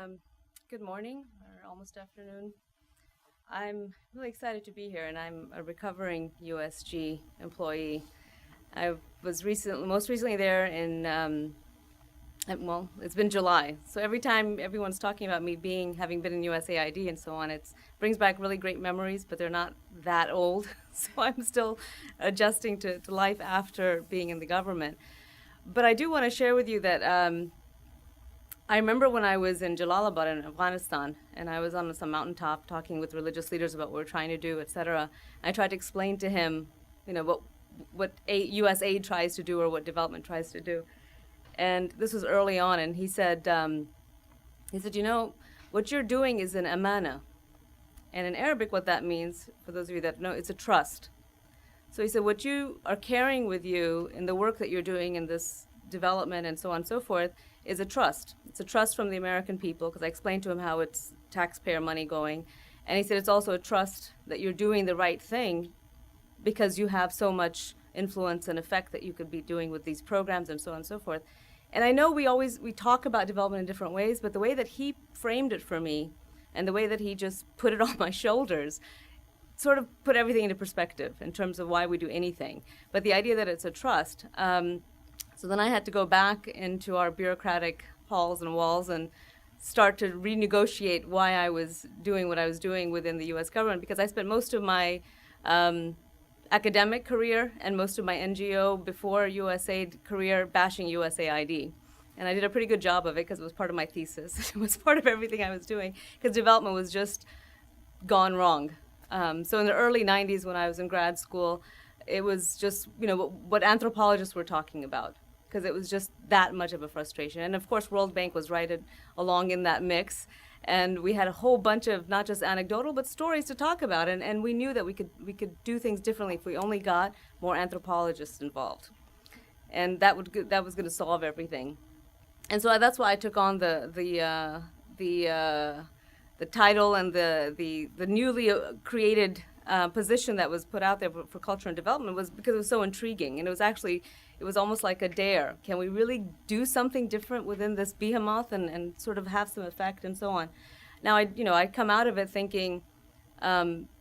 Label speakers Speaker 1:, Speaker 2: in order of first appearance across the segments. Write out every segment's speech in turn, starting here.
Speaker 1: Um, Good morning, or almost afternoon. I'm really excited to be here, and I'm a recovering USG employee. I was most recently there in, well, it's been July. So every time everyone's talking about me having been in USAID and so on, it brings back really great memories, but they're not that old. So I'm still adjusting to life after being in the government. But I do want to share with you that I remember when I was in Jalalabad in Afghanistan, and I was on some mountaintop talking with religious leaders about what we're trying to do, etc. I tried to explain to him, what U.S. aid tries to do or what development tries to do. And this was early on, and he said, what you're doing is an amana. And in Arabic, what that means, for those of you that know, it's a trust. So he said, what you are carrying with you in the work that you're doing in this development and so on and so forth is a trust. It's a trust from the American people, because I explained to him how it's taxpayer money going. And he said it's also a trust that you're doing the right thing because you have so much influence and effect that you could be doing with these programs and so on and so forth. And I know we talk about development in different ways, but the way that he framed it for me and the way that he just put it on my shoulders sort of put everything into perspective in terms of why we do anything. But the idea that it's a trust, so then I had to go back into our bureaucratic halls and walls and start to renegotiate why I was doing what I was doing within the U.S. government, because I spent most of my academic career and most of my NGO before USAID career bashing USAID. And I did a pretty good job of it because it was part of my thesis. It was part of everything I was doing, because development was just gone wrong. So in the early 90s when I was in grad school, it was just, what anthropologists were talking about, because it was just that much of a frustration. And of course, World Bank was right along in that mix. And we had a whole bunch of not just anecdotal, but stories to talk about. And we knew that we could do things differently if we only got more anthropologists involved. And that was going to solve everything. And so that's why I took on the title and the newly created position that was put out there for culture and development, was because it was so intriguing. And it was almost like a dare. Can we really do something different within this behemoth and sort of have some effect and so on? Now, I come out of it thinking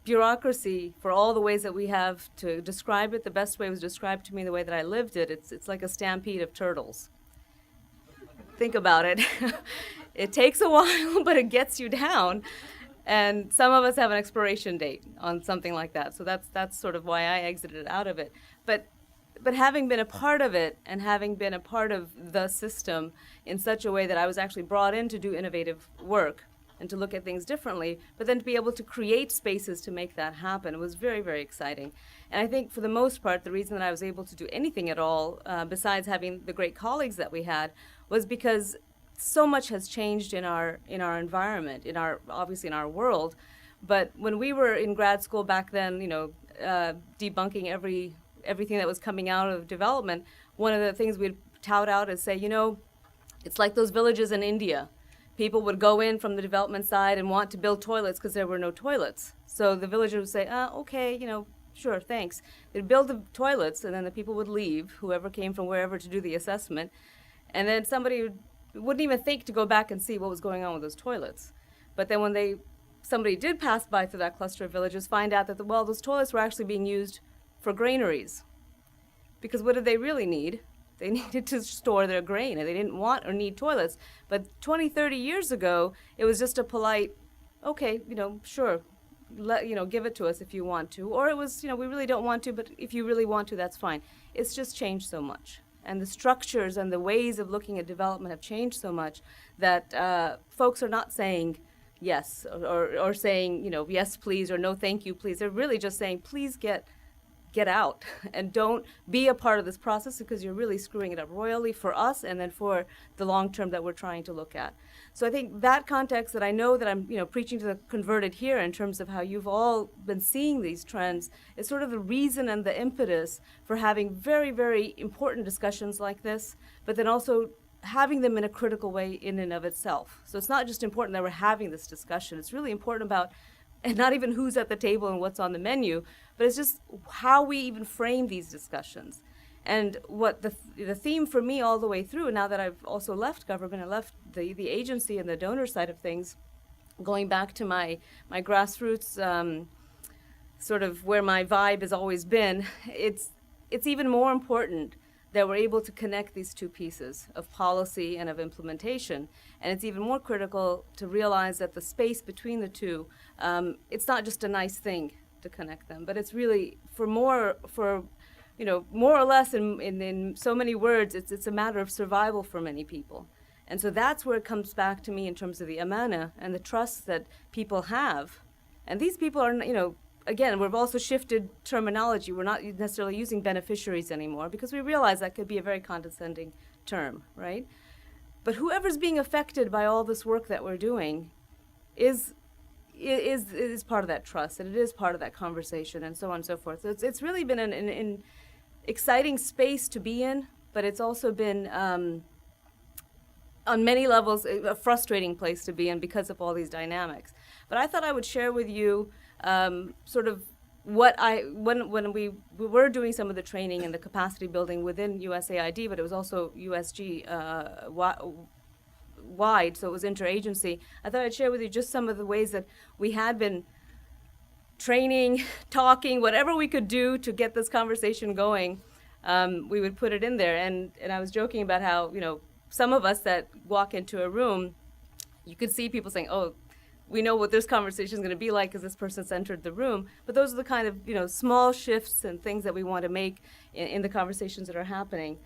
Speaker 1: bureaucracy, for all the ways that we have to describe it, the best way was described to me the way that I lived it. It's like a stampede of turtles. Think about it. It takes a while, but it gets you down. And some of us have an expiration date on something like that. So that's sort of why I exited out of it. But having been a part of it and having been a part of the system in such a way that I was actually brought in to do innovative work and to look at things differently, but then to be able to create spaces to make that happen, it was very, very exciting. And I think for the most part, the reason that I was able to do anything at all, besides having the great colleagues that we had, was because so much has changed in our environment, obviously in our world. But when we were in grad school back then, debunking everything that was coming out of development, one of the things we'd tout out is say, it's like those villages in India. People would go in from the development side and want to build toilets because there were no toilets. So the villagers would say, okay, sure, thanks. They'd build the toilets, and then the people would leave, whoever came from wherever to do the assessment. And then somebody wouldn't even think to go back and see what was going on with those toilets. But then when somebody did pass by through that cluster of villages, find out that, those toilets were actually being used for granaries. Because what did they really need? They needed to store their grain, and they didn't want or need toilets. But 20, 30 years ago, it was just a polite, okay, sure, give it to us if you want to. Or it was, we really don't want to, but if you really want to, that's fine. It's just changed so much. And the structures and the ways of looking at development have changed so much that folks are not saying yes or saying, yes, please, or no, thank you, please. They're really just saying, please get out and don't be a part of this process, because you're really screwing it up royally for us and then for the long term that we're trying to look at. So I think that context that I know that I'm preaching to the converted here in terms of how you've all been seeing these trends is sort of the reason and the impetus for having very, very important discussions like this, but then also having them in a critical way in and of itself. So it's not just important that we're having this discussion. It's really important about, and not even who's at the table and what's on the menu, but it's just how we even frame these discussions. And what the theme for me all the way through, now that I've also left government, I left the agency and the donor side of things, going back to my grassroots, sort of where my vibe has always been, it's even more important that we're able to connect these two pieces of policy and of implementation. And it's even more critical to realize that the space between the two, it's not just a nice thing to connect them, but it's really more or less in so many words, it's a matter of survival for many people. And so that's where it comes back to me in terms of the amana and the trust that people have. And these people are, again, we've also shifted terminology. We're not necessarily using beneficiaries anymore because we realize that could be a very condescending term, right? But whoever's being affected by all this work that we're doing is part of that trust, and it is part of that conversation, and so on and so forth. So it's really been an exciting space to be in, but it's also been, on many levels, a frustrating place to be in because of all these dynamics. But I thought I would share with you sort of what when we were doing some of the training and the capacity building within USAID, but it was also USG wide, so it was interagency. I thought I'd share with you just some of the ways that we had been training, talking, whatever we could do to get this conversation going. We would put it in there, and I was joking about how some of us that walk into a room, you could see people saying, "Oh, we know what this conversation is going to be like because this person's entered the room." But those are the kind of small shifts and things that we want to make in the conversations that are happening.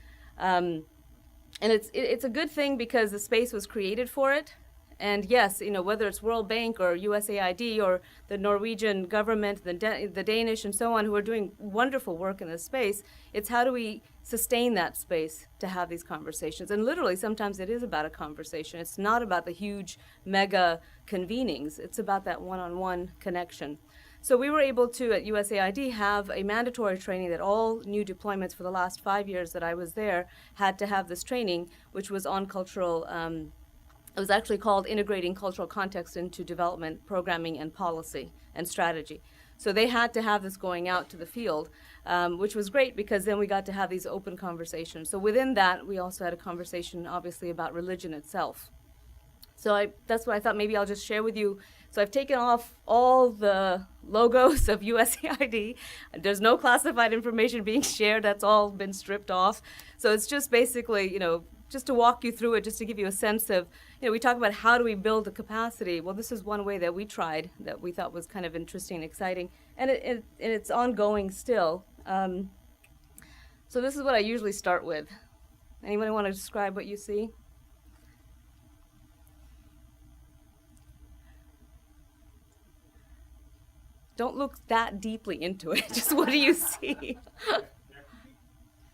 Speaker 1: And it's a good thing because the space was created for it. And yes, whether it's World Bank or USAID or the Norwegian government, the Danish and so on, who are doing wonderful work in this space, it's how do we sustain that space to have these conversations. And literally, sometimes it is about a conversation. It's not about the huge mega convenings. It's about that one-on-one connection. So we were able to, at USAID, have a mandatory training that all new deployments for the last 5 years that I was there had to have this training, which was on cultural, it was actually called Integrating Cultural Context into Development, Programming, and Policy and Strategy. So they had to have this going out to the field, which was great because then we got to have these open conversations. So within that, we also had a conversation, obviously, about religion itself. So that's what I thought maybe I'll just share with you. So I've taken off all the logos of USAID. There's no classified information being shared. That's all been stripped off. So it's just basically, just to walk you through it, just to give you a sense of, we talk about how do we build the capacity. Well, this is one way that we tried that we thought was kind of interesting and exciting. And it's ongoing still. So this is what I usually start with. Anyone want to describe what you see? Don't look that deeply into it. Just what do you see?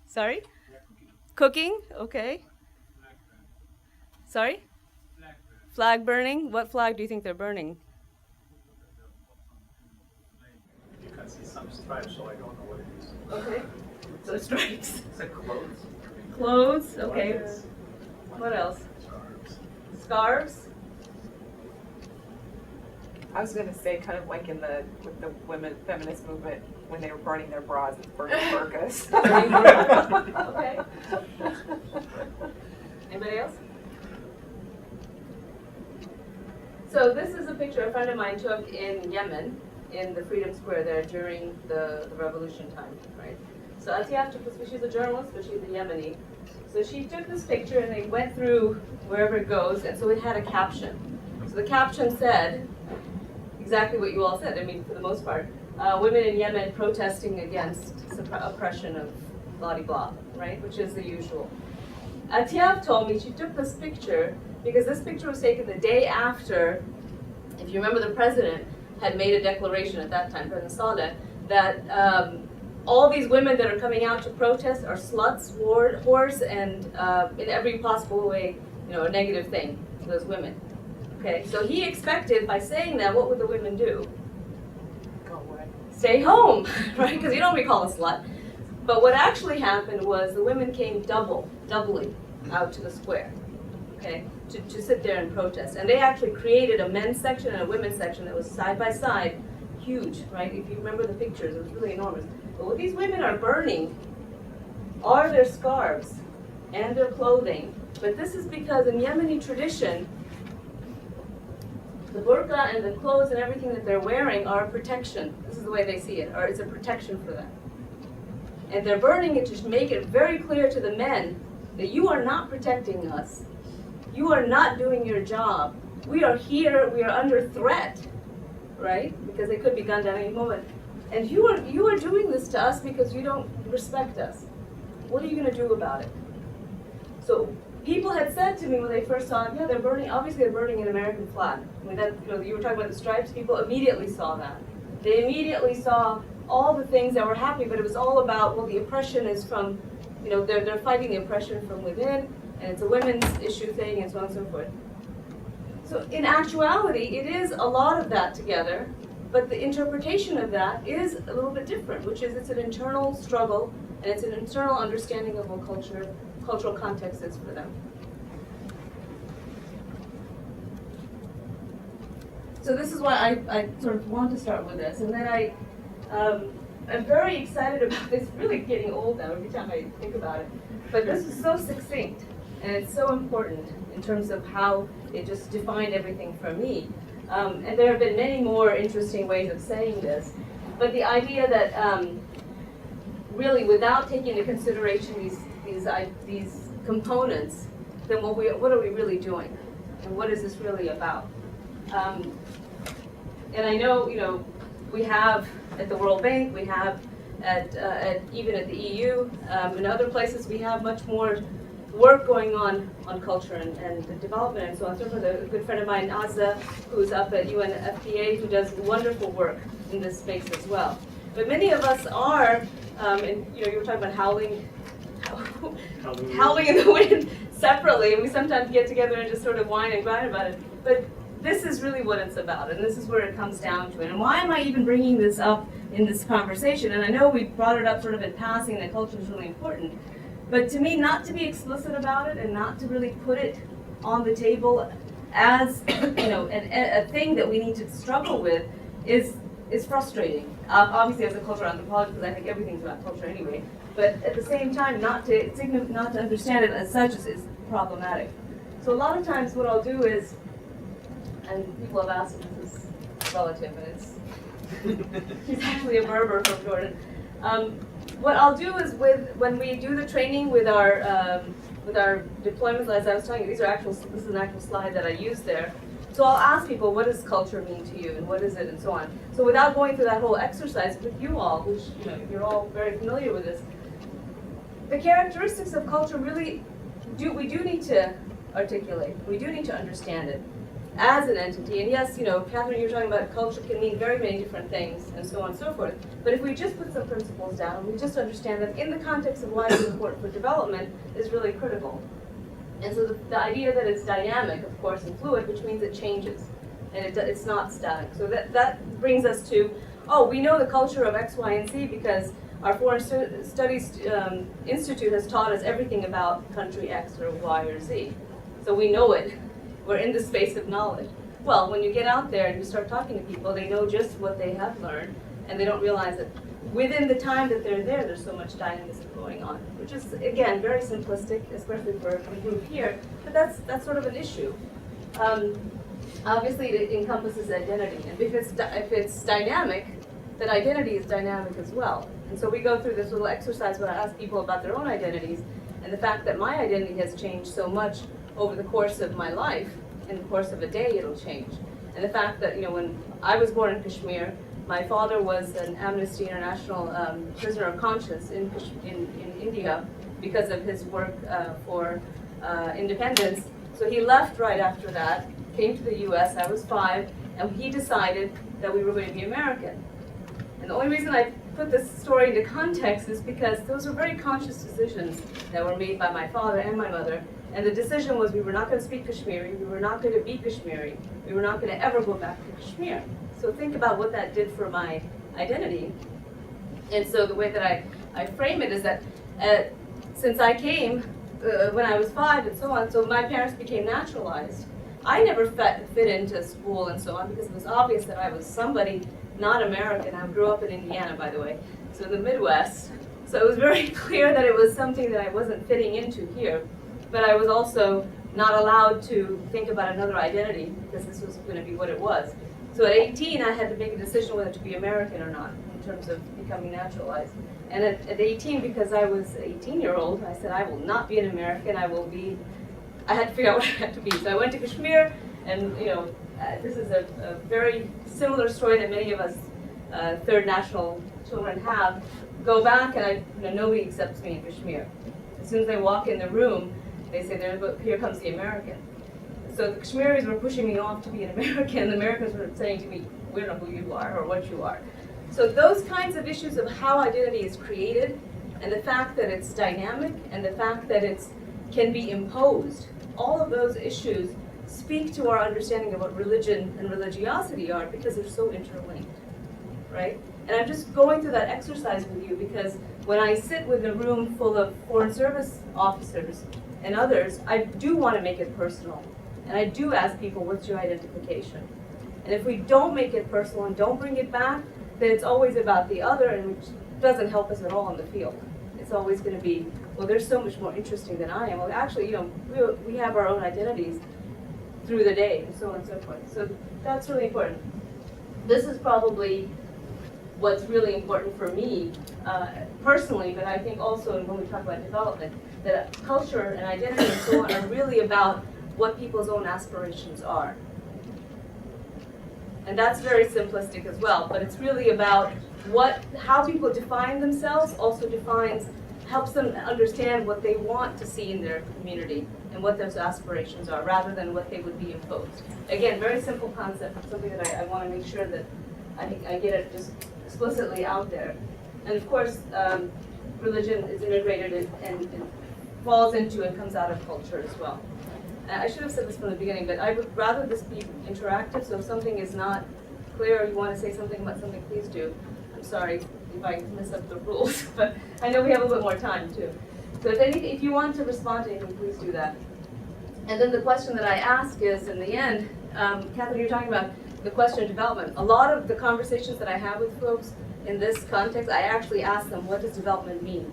Speaker 1: Sorry? Cooking? Okay. Sorry? Flag burning. What flag do you think they're burning?
Speaker 2: You can see some stripes, so I don't know what it is.
Speaker 1: Okay. So stripes.
Speaker 2: It's like clothes.
Speaker 1: Clothes. Okay.
Speaker 2: Blankets.
Speaker 1: What else?
Speaker 2: Scarves.
Speaker 1: Scarves.
Speaker 3: I was going to say, kind of like with the women feminist movement, when they were burning their bras, it's burning burqas.
Speaker 1: Okay. Anybody else? So this is a picture a friend of mine took in Yemen, in the Freedom Square there during the revolution time, right? So Atiaf took this, she's a journalist, but she's a Yemeni. So she took this picture and they went through wherever it goes, and so it had a caption. So the caption said exactly what you all said, I mean, for the most part. Women in Yemen protesting against oppression of blah-de-blah, right, which is the usual. Atiaf told me she took this picture because this picture was taken the day after, if you remember, the president had made a declaration at that time, President Saleh, that all these women that are coming out to protest are sluts, whores, and in every possible way, a negative thing to those women. Okay, so he expected, by saying that, what would the women do?
Speaker 3: Go away.
Speaker 1: Stay home, right? Because you don't want to be called a slut. But what actually happened was the women came doubly out to the square, okay, to sit there and protest. And they actually created a men's section and a women's section that was side by side, huge, right? If you remember the pictures, it was really enormous. But what these women are burning are their scarves and their clothing. But this is because in Yemeni tradition, the burqa and the clothes and everything that they're wearing are a protection. This is the way they see it, or it's a protection for them. And they're burning it to make it very clear to the men that you are not protecting us. You are not doing your job. We are here, we are under threat, right? Because they could be gunned down any moment. And you are doing this to us because you don't respect us. What are you going to do about it? So people had said to me when they first saw it, yeah, they're burning, obviously they're burning an American flag. I mean, that, you were talking about the stripes, people immediately saw that. They immediately saw all the things that were happening, but it was all about, well, the oppression is from, they're fighting the oppression from within, and it's a women's issue thing, and so on and so forth. So in actuality, it is a lot of that together, but the interpretation of that is a little bit different, which is it's an internal struggle, and it's an internal understanding of what cultural context is for them. So this is why I sort of want to start with this, and then I'm very excited about this. Really getting old now every time I think about it, but this is so succinct, and it's so important in terms of how it just defined everything for me. And there have been many more interesting ways of saying this, but the idea that really, without taking into consideration these components, then what are we really doing, and what is this really about? And I know, we have at the World Bank, we have even at the EU, and other places, we have much more work going on culture and development and so on and so forth. A good friend of mine, Azza, who's up at UNFPA, who does wonderful work in this space as well. But many of us are, and you were talking about howling in the wind separately, and we sometimes get together and just sort of whine and grind about it. But this is really what it's about, and this is where it comes down to it. And why am I even bringing this up in this conversation? And I know we brought it up sort of in passing, that culture is really important. But to me, not to be explicit about it and not to really put it on the table as a thing that we need to struggle with is frustrating. Obviously, as a cultural anthropologist, because I think everything's about culture anyway. But at the same time, not to understand it as such is problematic. So a lot of times, what I'll do is, and people have asked if this is relative, and he's actually a Berber from Jordan. What I'll do is when we do the training with our deployments, as I was telling you, this is an actual slide that I used there. So I'll ask people, what does culture mean to you, and what is it, and so on. So without going through that whole exercise with you all, which you're all very familiar with this, the characteristics of culture really we do need to articulate. We do need to understand it as an entity. And yes, Catherine, you were talking about culture can mean very many different things, and so on and so forth. But if we just put some principles down, and we just understand that in the context of why it's important for development is really critical. And so the idea that it's dynamic, of course, and fluid, which means it changes, and it's not static. So that brings us to, we know the culture of X, Y, and Z because our Foreign Studies Institute has taught us everything about country X or Y or Z. So we know it. We're in the space of knowledge. Well, when you get out there and you start talking to people, they know just what they have learned, and they don't realize that within the time that they're there, there's so much dynamism going on, which is, again, very simplistic, especially for a group here, but that's sort of an issue. Obviously, it encompasses identity, and if it's dynamic, that identity is dynamic as well. And so we go through this little exercise where I ask people about their own identities, and the fact that my identity has changed so much over the course of my life. In the course of a day, it'll change. And the fact that, when I was born in Kashmir, my father was an Amnesty International prisoner of conscience in India because of his work for independence. So he left right after that, came to the US, I was 5, and he decided that we were going to be American. And the only reason I put this story into context is because those were very conscious decisions that were made by my father and my mother. And the decision was we were not going to speak Kashmiri, we were not going to be Kashmiri, we were not going to ever go back to Kashmir. So think about what that did for my identity. And so the way that I frame it is that since I came when I was 5 and so on, so my parents became naturalized. I never fit into school and so on because it was obvious that I was somebody not American. I grew up in Indiana, by the way, so the Midwest. So it was very clear that it was something that I wasn't fitting into here, but I was also not allowed to think about another identity because this was going to be what it was. So at 18, I had to make a decision whether to be American or not in terms of becoming naturalized. And at 18, because I was an 18-year-old, I said, I will not be an American, I had to figure out what I had to be. So I went to Kashmir, and this is a very similar story that many of us third national children have. Go back, and nobody accepts me in Kashmir. As soon as they walk in the room, they say, here comes the American. So the Kashmiris were pushing me off to be an American. The Americans were saying to me, we don't know who you are or what you are. So those kinds of issues of how identity is created, and the fact that it's dynamic, and the fact that it can be imposed, all of those issues speak to our understanding of what religion and religiosity are because they're so interlinked, right? And I'm just going through that exercise with you because when I sit with a room full of Foreign Service officers and others, I do want to make it personal. And I do ask people, what's your identification? And if we don't make it personal and don't bring it back, then it's always about the other, and which doesn't help us at all in the field. It's always going to be, well, they're so much more interesting than I am. Well, actually, we have our own identities through the day, and so on and so forth. So that's really important. This is probably what's really important for me personally, but I think also when we talk about development, that culture and identity and so on are really about what people's own aspirations are. And that's very simplistic as well, but it's really about how people define themselves also helps them understand what they want to see in their community and what those aspirations are, rather than what they would be imposed. Again, very simple concept, something that I want to make sure that I get it just explicitly out there. And of course, religion is integrated and falls into and comes out of culture as well. I should have said this from the beginning, but I would rather this be interactive, so if something is not clear or you want to say something about something, please do. I'm sorry if I mess up the rules, but I know we have a little bit more time too. So if you want to respond to anything, please do that. And then the question that I ask is, in the end, Catherine, you're talking about the question of development. A lot of the conversations that I have with folks in this context, I actually ask them, what does development mean?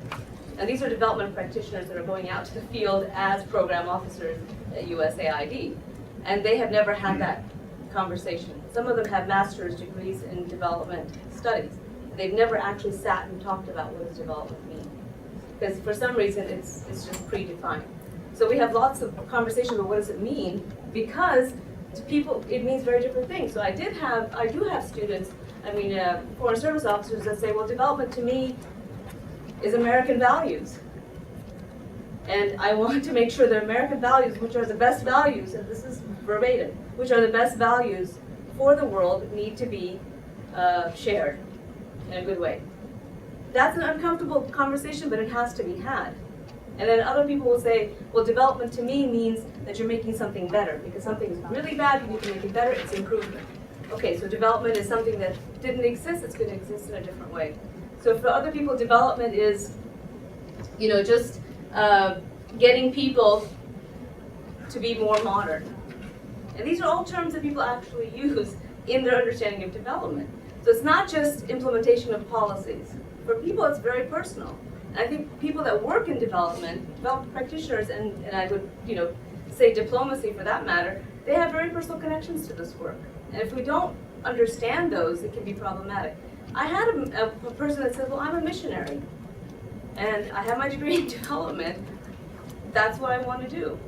Speaker 1: And these are development practitioners that are going out to the field as program officers at USAID. And they have never had that conversation. Some of them have master's degrees in development studies. They've never actually sat and talked about what does development mean. Because for some reason, it's just predefined. So we have lots of conversation about what does it mean, because to people, it means very different things. So I do have students, Foreign Service officers that say, well, development to me is American values. And I want to make sure that American values, which are the best values, and this is verbatim, which are the best values for the world, need to be shared in a good way. That's an uncomfortable conversation, but it has to be had. And then other people will say, well, development to me means that you're making something better, because something is really bad, you need to make it better, it's improvement. Okay, so development is something that didn't exist, it's going to exist in a different way. So for other people, development is, just getting people to be more modern. And these are all terms that people actually use in their understanding of development. So it's not just implementation of policies. For people, it's very personal. And I think people that work in development practitioners, and I would, say diplomacy for that matter, they have very personal connections to this work. And if we don't understand those, it can be problematic. I had a person that said, well, I'm a missionary, and I have my degree in development. That's what I want to do.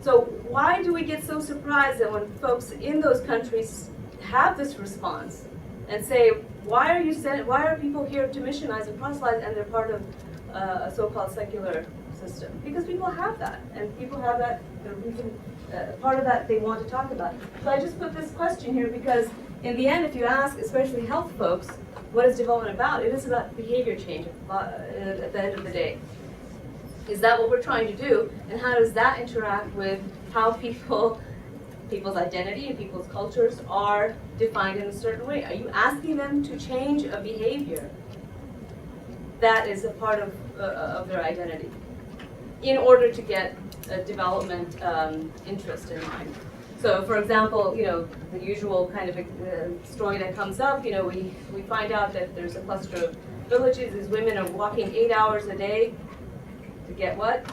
Speaker 1: So why do we get so surprised that when folks in those countries have this response and say, why are people here to missionize and proselytize, and they're part of a so-called secular system? Because people have that, and people have that, part of that they want to talk about. So I just put this question here because in the end, if you ask, especially health folks, what is development about? It is about behavior change at the end of the day. Is that what we're trying to do? And how does that interact with how people's identity and people's cultures are defined in a certain way? Are you asking them to change a behavior that is a part of their identity in order to get a development interest in mind? So, for example, the usual kind of story that comes up, we find out that there's a cluster of villages. These women are walking 8 hours a day to get what?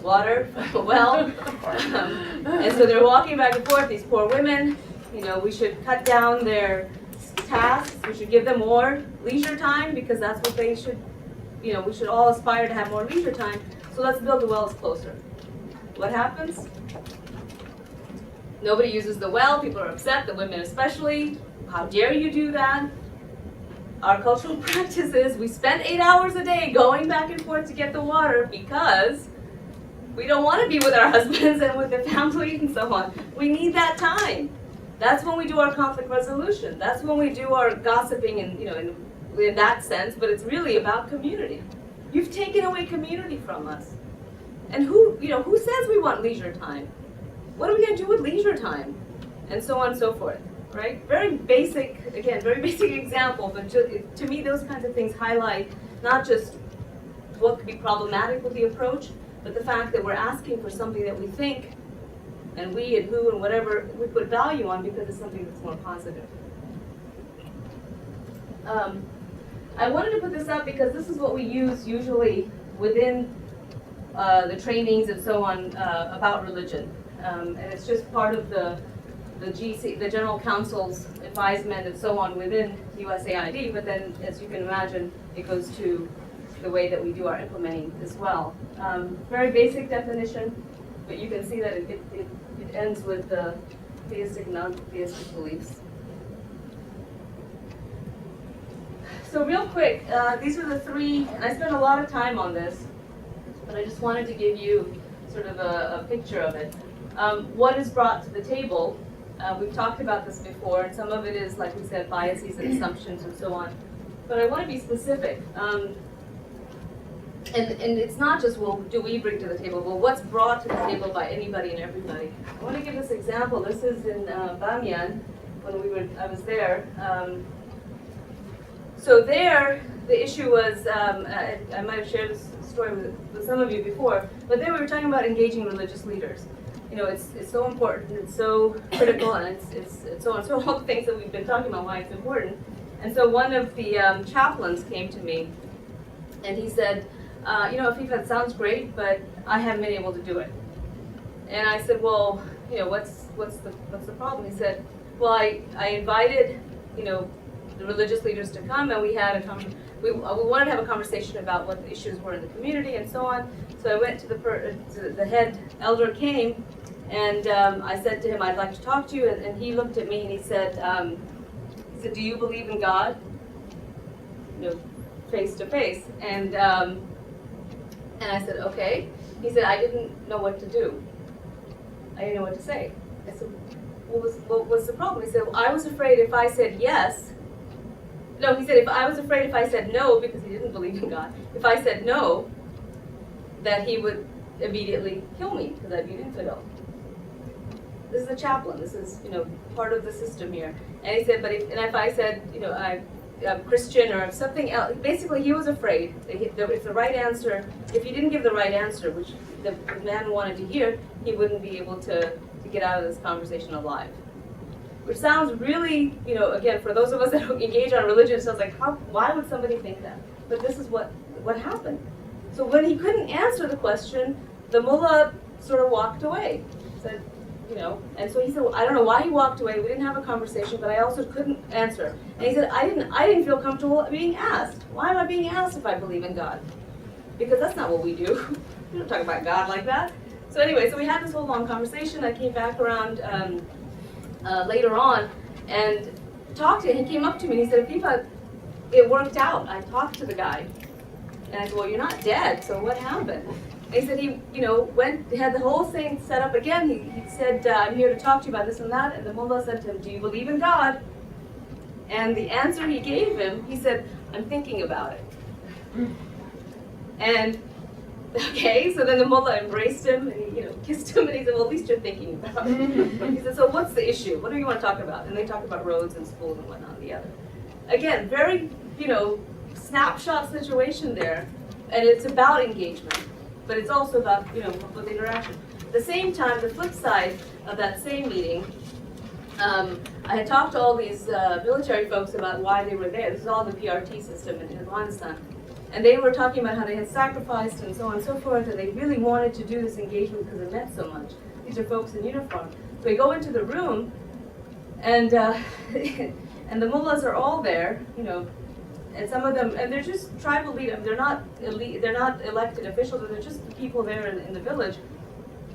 Speaker 1: Water from a well. And so they're walking back and forth, these poor women. We should cut down their tasks. We should give them more leisure time because that's what they should, we should all aspire to have more leisure time. So let's build the wells closer. What happens? Nobody uses the well. People are upset, the women especially. How dare you do that? Our cultural practice is we spend 8 hours a day going back and forth to get the water because we don't want to be with our husbands and with the family and so on. We need that time. That's when we do our conflict resolution. That's when we do our gossiping and, in that sense, but it's really about community. You've taken away community from us. And who says we want leisure time? What are we going to do with leisure time? And so on and so forth, right? Very basic example, but to me those kinds of things highlight not just what could be problematic with the approach, but the fact that we're asking for something that we think and we and who and whatever we put value on because it's something that's more positive. I wanted to put this up because this is what we use usually within the trainings and so on about religion. And it's just part of the GC, the General Council's advisement and so on within USAID, but then as you can imagine, it goes to the way that we do our implementing as well. Very basic definition, but you can see that it ends with the theistic and non-theistic beliefs. So real quick, these are the three, and I spent a lot of time on this, but I just wanted to give you sort of a picture of it. What is brought to the table? We've talked about this before, and some of it is, like we said, biases and assumptions and so on. But I want to be specific. And it's not just, well, do we bring to the table? Well, what's brought to the table by anybody and everybody? I want to give this example. This is in Bamiyan, when I was there. So there, the issue was, I might have shared this story with some of you before, but there we were talking about engaging religious leaders. It's so important, it's so critical, and it's so on. So all the things that we've been talking about, why it's important. And so one of the chaplains came to me, and he said, Afifa, it sounds great, but I haven't been able to do it. And I said, well, what's the problem? He said, well, I invited, the religious leaders to come, and we had we wanted to have a conversation about what the issues were in the community and so on. So I went to the head elder came, and I said to him, I'd like to talk to you, and he looked at me and he said, do you believe in God? Face to face, and I said, okay. He said, I didn't know what to do. I didn't know what to say. I said, what was the problem? He said, well, I was afraid if I said yes. No, he said, I was afraid if I said no, because he didn't believe in God, if I said no, that he would immediately kill me, because I'd be an infidel. This is a chaplain. This is, part of the system here. And he said, but if I said, I'm Christian or something else, basically he was afraid if the right answer, if he didn't give the right answer, which the man wanted to hear, he wouldn't be able to get out of this conversation alive. Which sounds really, again, for those of us that engage on religion, it sounds like, why would somebody think that? But this is what happened. So when he couldn't answer the question, the mullah sort of walked away. Said, and so he said, well, I don't know why he walked away. We didn't have a conversation, but I also couldn't answer. And he said, I didn't feel comfortable being asked. Why am I being asked if I believe in God? Because that's not what we do. We don't talk about God like that. So anyway, so we had this whole long conversation. I came back around later on and talked to him. He came up to me and he said, Afifa, it worked out. I talked to the guy. And I said, well, you're not dead, so what happened? And he said he, had the whole thing set up again. He said, I'm here to talk to you about this and that. And the mullah said to him, do you believe in God? And the answer he gave him, he said, I'm thinking about it. And, okay, so then the mullah embraced him and he, kissed him and he said, well, at least you're thinking about it. He said, so what's the issue? What do you want to talk about? And they talked about roads and schools and whatnot and the other. Again, very, snapshot situation there. And it's about engagement. but it's also about, public interaction. At the same time, the flip side of that same meeting, I had talked to all these military folks about why they were there. This is all the PRT system in Afghanistan. And they were talking about how they had sacrificed and so on and so forth, and they really wanted to do this engagement because it meant so much. These are folks in uniform. So we go into the room, and and the mullahs are all there, and some of them, and they're just tribal leaders. They're not elite, they're not elected officials, they're just the people there in the village.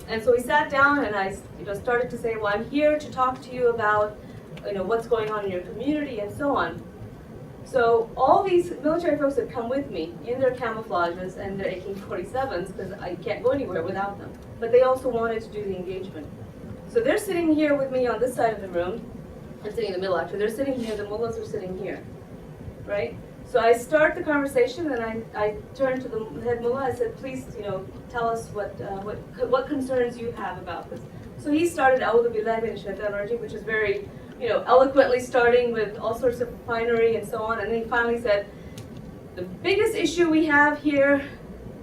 Speaker 1: And so we sat down, and I started to say, well, I'm here to talk to you about what's going on in your community and so on. So all these military folks had come with me in their camouflages and their AK-47s, because I can't go anywhere without them. But they also wanted to do the engagement. So they're sitting here with me on this side of the room. I'm sitting in the middle, actually. They're sitting here, the mullahs are sitting here, right? So I start the conversation, and I turn to the head mullah. I said, please, tell us what concerns you have about this. So he started, A'udhu billahi minash shaitanir rajeem, which is very, eloquently starting with all sorts of finery and so on. And then he finally said, the biggest issue we have here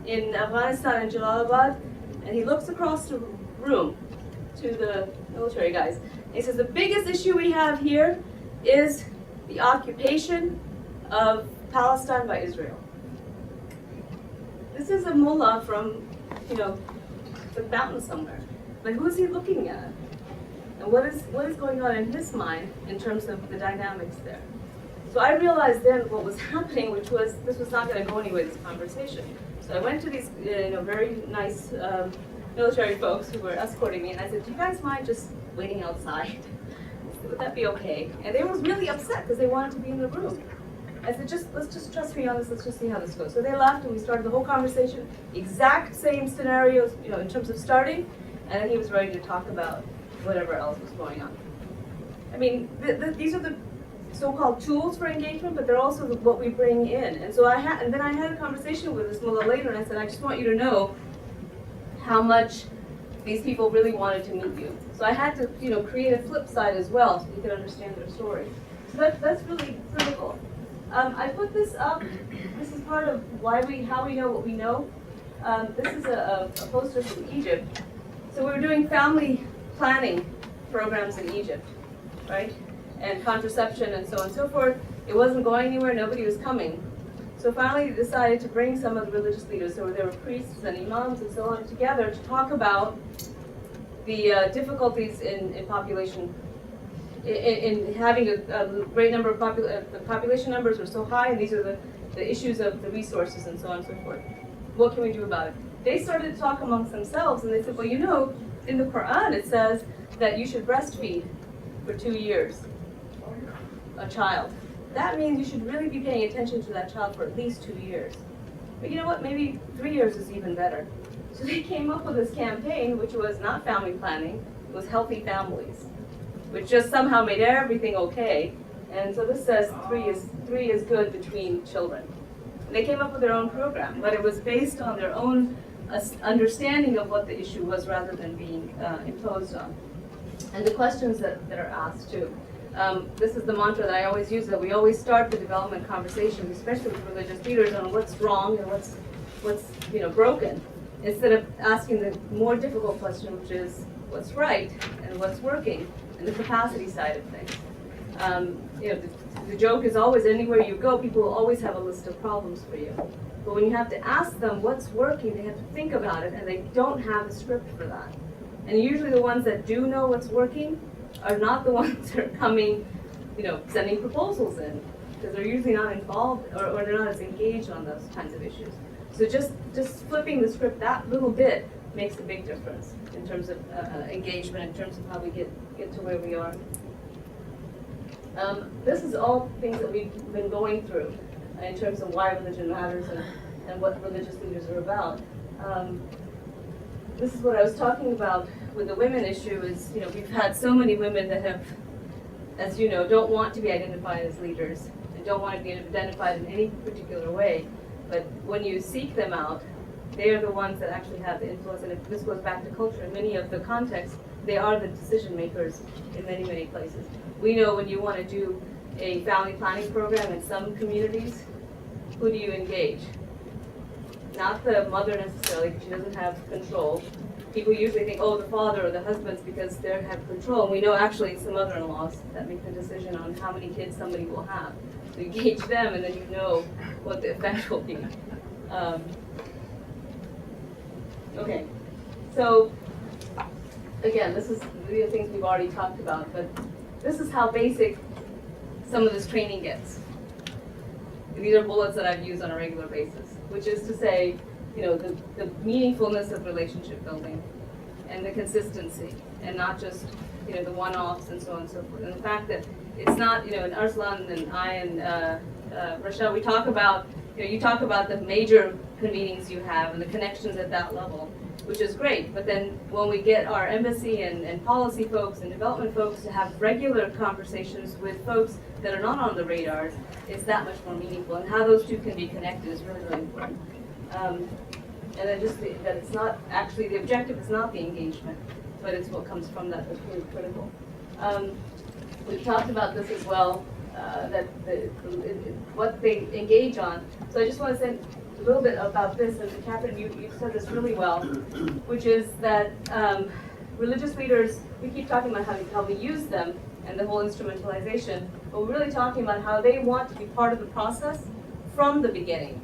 Speaker 1: in Afghanistan and Jalalabad, and he looks across the room to the military guys. He says, the biggest issue we have here is the occupation of Palestine by Israel. This is a mullah from, the mountain somewhere. But who is he looking at? And what is going on in his mind in terms of the dynamics there? So I realized then what was happening, which was this was not going to go anywhere, this conversation. So I went to these very nice military folks who were escorting me, and I said, do you guys mind just waiting outside? Would that be okay? And they were really upset because they wanted to be in the room. I said, let's just trust me on this, let's just see how this goes. So they left, and we started the whole conversation, exact same scenarios, in terms of starting, and then he was ready to talk about whatever else was going on. I mean, these are the so-called tools for engagement, but they're also what we bring in. And so then I had a conversation with this mullah later, and I said, I just want you to know how much these people really wanted to meet you. So I had to, create a flip side as well, so you could understand their story. So that's really critical. I put this up. This is part of how we know what we know. This is a poster from Egypt. So we were doing family planning programs in Egypt, right? And contraception and so on and so forth. It wasn't going anywhere. Nobody was coming. So finally, we decided to bring some of the religious leaders. So there were priests and imams and so on together to talk about the difficulties in population. In having a great number of the population numbers were so high, and these are the issues of the resources and so on and so forth. What can we do about it? They started to talk amongst themselves, and they said, well, in the Quran it says that you should breastfeed for 2 years a child. That means you should really be paying attention to that child for at least 2 years. But you know what? Maybe 3 years is even better. So they came up with this campaign, which was not family planning, it was healthy families, which just somehow made everything okay. And so this says three is good between children. And they came up with their own program, but it was based on their own understanding of what the issue was rather than being imposed on. And the questions that are asked too. This is the mantra that I always use, that we always start the development conversations, especially with religious leaders, on what's wrong and what's broken, instead of asking the more difficult question, which is what's right and what's working, and the capacity side of things. The joke is always, anywhere you go, people will always have a list of problems for you. But when you have to ask them what's working, they have to think about it, and they don't have a script for that. And usually the ones that do know what's working are not the ones that are coming, sending proposals in, because they're usually not involved or they're not as engaged on those kinds of issues. So just flipping the script that little bit makes a big difference in terms of engagement, in terms of how we get to where we are. This is all things that we've been going through in terms of why religion matters and what religious leaders are about. This is what I was talking about with the women issue is, we've had so many women that have, as you know, don't want to be identified as leaders and don't want to be identified in any particular way. But when you seek them out, they are the ones that actually have the influence. And if this goes back to culture, in many of the contexts, they are the decision makers in many, many places. We know when you want to do a family planning program in some communities, who do you engage? not the mother necessarily, because she doesn't have control. People usually think, oh, the father or the husbands, because they have control. And we know actually it's the mother-in-laws that make the decision on how many kids somebody will have. So you gauge them, and then you know what the effect will be. Okay, so again, this is the things we've already talked about, but this is how basic some of this training gets. These are bullets that I've used on a regular basis, which is to say, you know, the meaningfulness of relationship building and the consistency, and not just, you know, the one-offs and so on and so forth. And the fact that it's not, you know, and Arslan and I and Rochelle, we talk about, you know, you talk about the major convenings you have and the connections at that level, which is great. But then when we get our embassy and policy folks and development folks to have regular conversations with folks that are not on the radars, it's that much more meaningful. And how those two can be connected is really, really important. And then just that it's not, actually the objective is not the engagement, but it's what comes from that that's really critical. We've talked about this as well, what they engage on. So I just want to say a little bit about this, and Catherine, you said this really well, which is that religious leaders, we keep talking about how we use them and the whole instrumentalization, but we're really talking about how they want to be part of the process from the beginning.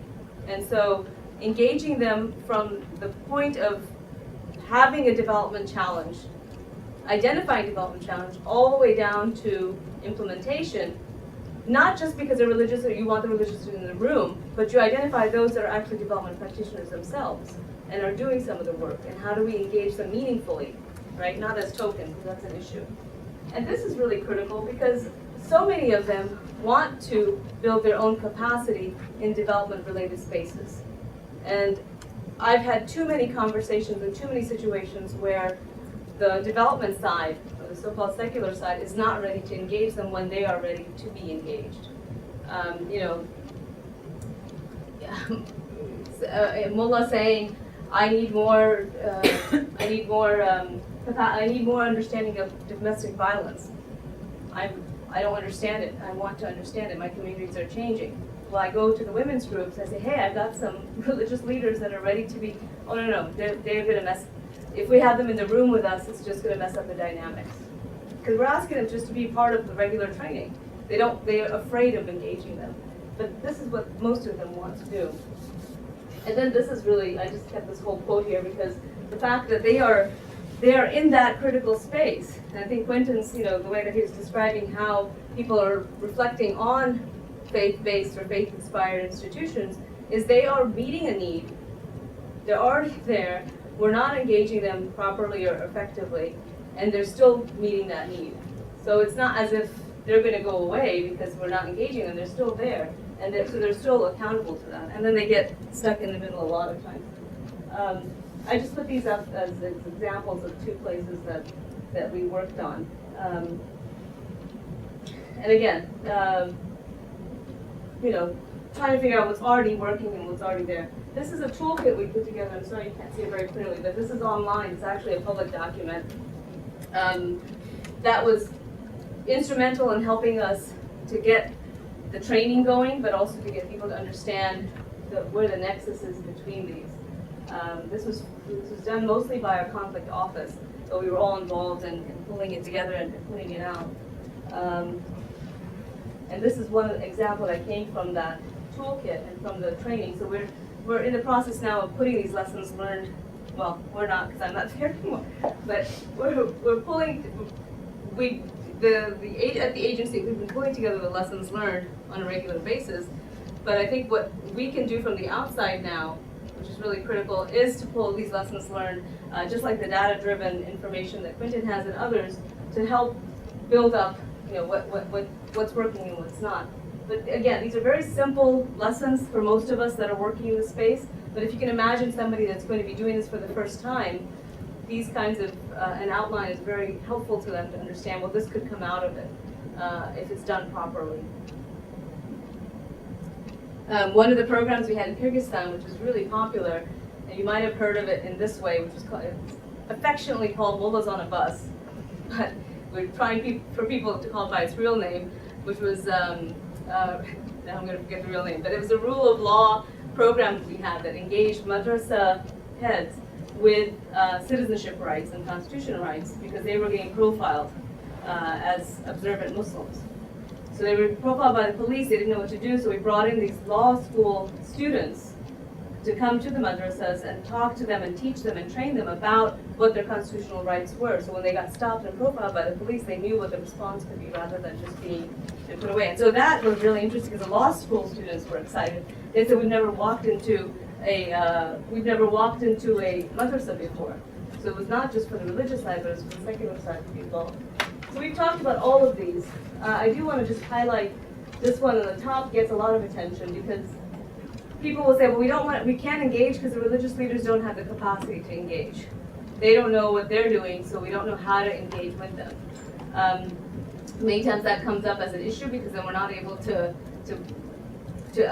Speaker 1: And so engaging them from the point of having a development challenge, identifying development challenge, all the way down to implementation, not just because they're religious or you want the religious in the room, but you identify those that are actually development practitioners themselves and are doing some of the work, and how do we engage them meaningfully, right? Not as token, because that's an issue. And this is really critical because so many of them want to build their own capacity in development-related spaces. And I've had too many conversations and too many situations where the development side, or the so-called secular side, is not ready to engage them when they are ready to be engaged. You know, mullah saying, I need more understanding of domestic violence. I don't understand it. I want to understand it. My communities are changing. Well, I go to the women's groups. I say, hey, I've got some religious leaders that are ready to be. Oh no, they're going to mess. If we have them in the room with us, it's just going to mess up the dynamics. Because we're asking them just to be part of the regular training. They're afraid of engaging them. But this is what most of them want to do. And then this is really, I just kept this whole quote here because the fact that they are in that critical space. And I think Quentin's, you know, the way that he was describing how people are reflecting on faith-based or faith-inspired institutions is they are meeting a need. They're already there. We're not engaging them properly or effectively, and they're still meeting that need. So it's not as if they're going to go away because we're not engaging them. They're still there, and so they're still accountable to that. And then they get stuck in the middle a lot of times. I just put these up as examples of two places that we worked on. And again, you know, trying to figure out what's already working and what's already there. This is a toolkit we put together. I'm sorry you can't see it very clearly, but this is online. It's actually a public document that was instrumental in helping us to get the training going, but also to get people to understand where the nexus is between these. This was done mostly by our conflict office, so we were all involved in pulling it together and putting it out. And this is one example that came from that toolkit and from the training. So we're in the process now of putting these lessons learned. Well, we're not because I'm not there anymore. But we're pulling. At the agency we've been pulling together the lessons learned on a regular basis. But I think what we can do from the outside now, which is really critical, is to pull these lessons learned, just like the data-driven information that Quentin has and others, to help build up, you know, what's working and what's not. But again, these are very simple lessons for most of us that are working in the space. But if you can imagine somebody that's going to be doing this for the first time, these kinds of an outline is very helpful to them to understand. Well, this could come out of it if it's done properly. One of the programs we had in Kyrgyzstan, which was really popular, and you might have heard of it in this way, which is affectionately called Mullahs on a Bus, but we're trying for people to call it by its real name, which was, now I'm going to forget the real name, but it was a rule of law programs we had that engaged madrasa heads with citizenship rights and constitutional rights because they were getting profiled as observant Muslims. So they were profiled by the police, they didn't know what to do, so we brought in these law school students to come to the madrasas and talk to them and teach them and train them about what their constitutional rights were. So when they got stopped and profiled by the police, they knew what the response could be rather than just being put away. And so that was really interesting because the law school students were excited. They said we've never walked into a madrasa before. So it was not just for the religious side, but it was for the secular side to be involved. So we've talked about all of these. I do want to just highlight this one on the top gets a lot of attention because people will say, well, we can't engage because the religious leaders don't have the capacity to engage. They don't know what they're doing, so we don't know how to engage with them. Many times that comes up as an issue because then we're not able to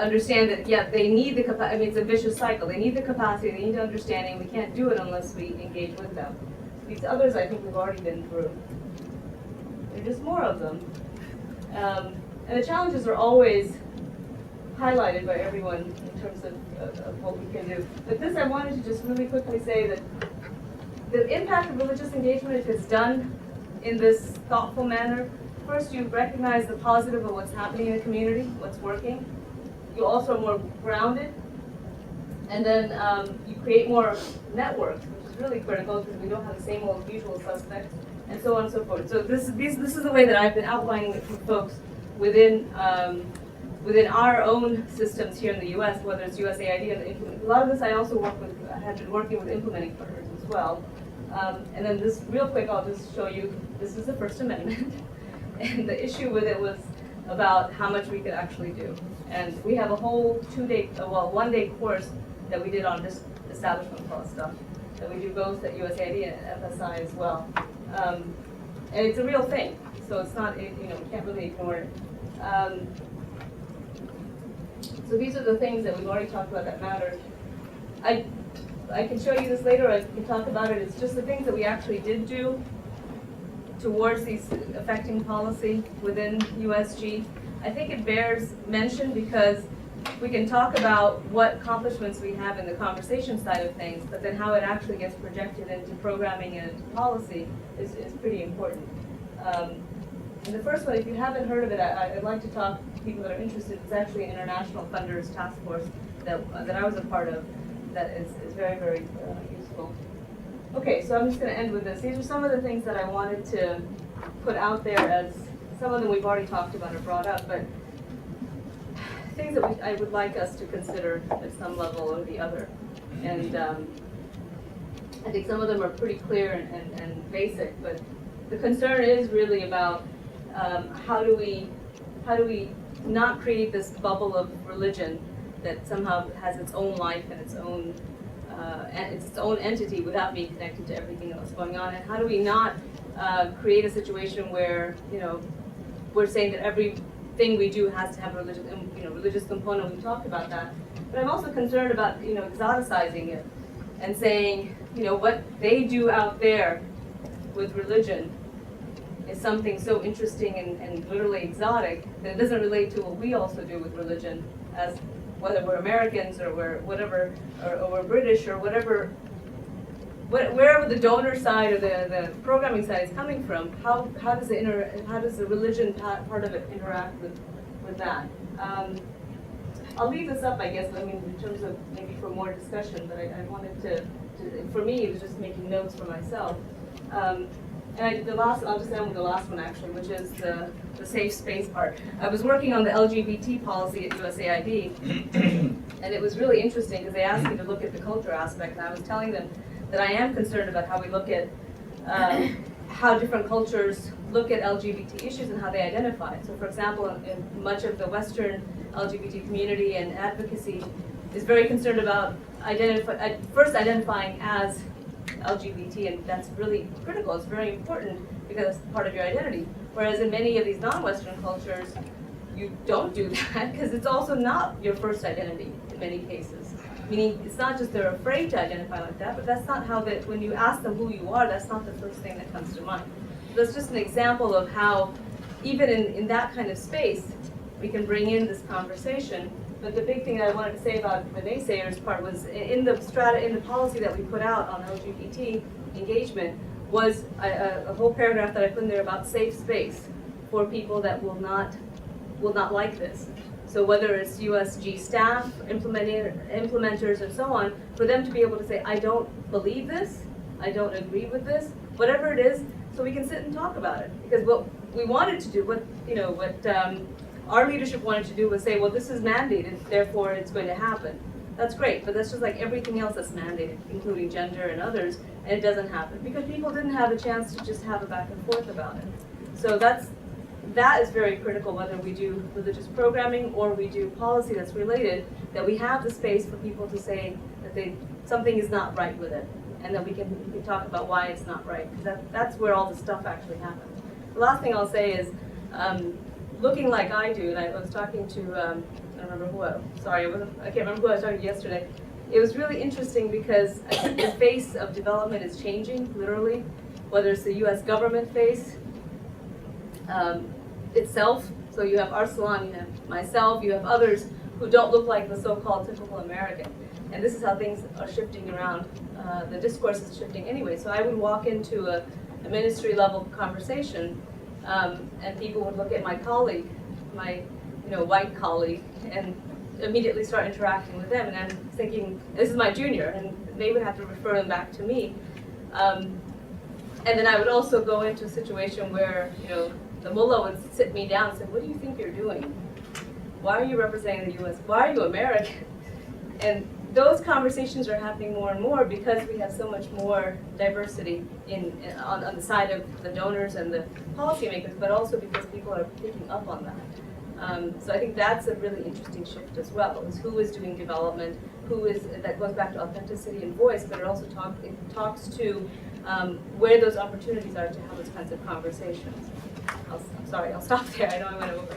Speaker 1: understand that, yeah, they need the capacity. I mean, it's a vicious cycle. They need the capacity, they need the understanding. We can't do it unless we engage with them. These others, I think we've already been through. There are just more of them. And the challenges are always highlighted by everyone in terms of what we can do. But this, I wanted to just really quickly say that the impact of religious engagement, if it's done in this thoughtful manner, first you recognize the positive of what's happening in the community, what's working. You also are more grounded. And then you create more networks, which is really critical because we don't have the same old usual suspects, and so on and so forth. So this is the way that I've been outlining it for folks within our own systems here in the U.S., whether it's USAID and a lot of this I also have been working with implementing partners as well. And then this, real quick, I'll just show you, this is the First Amendment. And the issue with it was about how much we could actually do. And we have a whole one-day course that we did on this establishment clause stuff, that we do both at USAID and FSI as well. And it's a real thing, so it's not, we can't really ignore it. So these are the things that we've already talked about that matter. I can show you this later, I can talk about it. It's just the things that we actually did do towards these affecting policy within USG. I think it bears mention because we can talk about what accomplishments we have in the conversation side of things, but then how it actually gets projected into programming and into policy is pretty important. And the first one, if you haven't heard of it, I'd like to talk to people that are interested. It's actually an international funders task force that I was a part of that is very, very useful. Okay, so I'm just going to end with this. These are some of the things that I wanted to put out there as, some of them we've already talked about or brought up, but things that I would like us to consider at some level or the other. And I think some of them are pretty clear and basic, but the concern is really about how do we not create this bubble of religion that somehow has its own life and its own entity without being connected to everything that's going on, and how do we not create a situation where we're saying that everything we do has to have a religious component. We've talked about that, but I'm also concerned about exoticizing it and saying what they do out there with religion is something so interesting and literally exotic that it doesn't relate to what we also do with religion, as whether we're Americans or we're whatever, or we're British or whatever, wherever the donor side or the programming side is coming from. How does the religion part of it interact with that? I'll leave this up, I guess. I mean, in terms of maybe for more discussion, but I wanted to for me, it was just making notes for myself. And I'll just end with the last one actually, which is the safe space part. I was working on the LGBT policy at USAID, and it was really interesting because they asked me to look at the culture aspect, and I was telling them that I am concerned about how we look at how different cultures look at LGBT issues and how they identify it. So for example, in much of the Western LGBT community and advocacy is very concerned about first identifying as LGBT, and that's really critical. It's very important because it's part of your identity. Whereas in many of these non-Western cultures, you don't do that because it's also not your first identity in many cases. Meaning, it's not just they're afraid to identify like that, but that's not how when you ask them who you are, that's not the first thing that comes to mind. So that's just an example of how, even in that kind of space, we can bring in this conversation. But the big thing that I wanted to say about the naysayers part was in the policy that we put out on LGBT engagement was a whole paragraph that I put in there about safe space for people that will not like this. So whether it's USG staff, implementers, and so on, for them to be able to say, I don't believe this, I don't agree with this, whatever it is, so we can sit and talk about it. Because what we wanted to do, what our leadership wanted to do was say, well, this is mandated, therefore it's going to happen. That's great, but that's just like everything else that's mandated, including gender and others, and it doesn't happen because people didn't have a chance to just have a back and forth about it. So that is very critical, whether we do religious programming or we do policy that's related, that we have the space for people to say that something is not right with it, and that we can talk about why it's not right, because that's where all the stuff actually happens. The last thing I'll say is, looking like I do, and I was talking to, I don't remember who, I can't remember who I was talking to yesterday. It was really interesting because I think the face of development is changing, literally, whether it's the US government face itself. So you have Arsalan, you have myself, you have others who don't look like the so-called typical American. And this is how things are shifting around. The discourse is shifting anyway. So I would walk into a ministry level conversation and people would look at my colleague, my white colleague, and immediately start interacting with them. And I'm thinking, this is my junior, and they would have to refer them back to me. And then I would also go into a situation where the mullah would sit me down and say, what do you think you're doing? Why are you representing the US? Why are you American? And those conversations are happening more and more because we have so much more diversity on the side of the donors and the policymakers, but also because people are picking up on that. So I think that's a really interesting shift as well, is who is doing development, that goes back to authenticity and voice, but it also talks to where those opportunities are to have those kinds of conversations. I'm sorry, I'll stop there. I know I went over.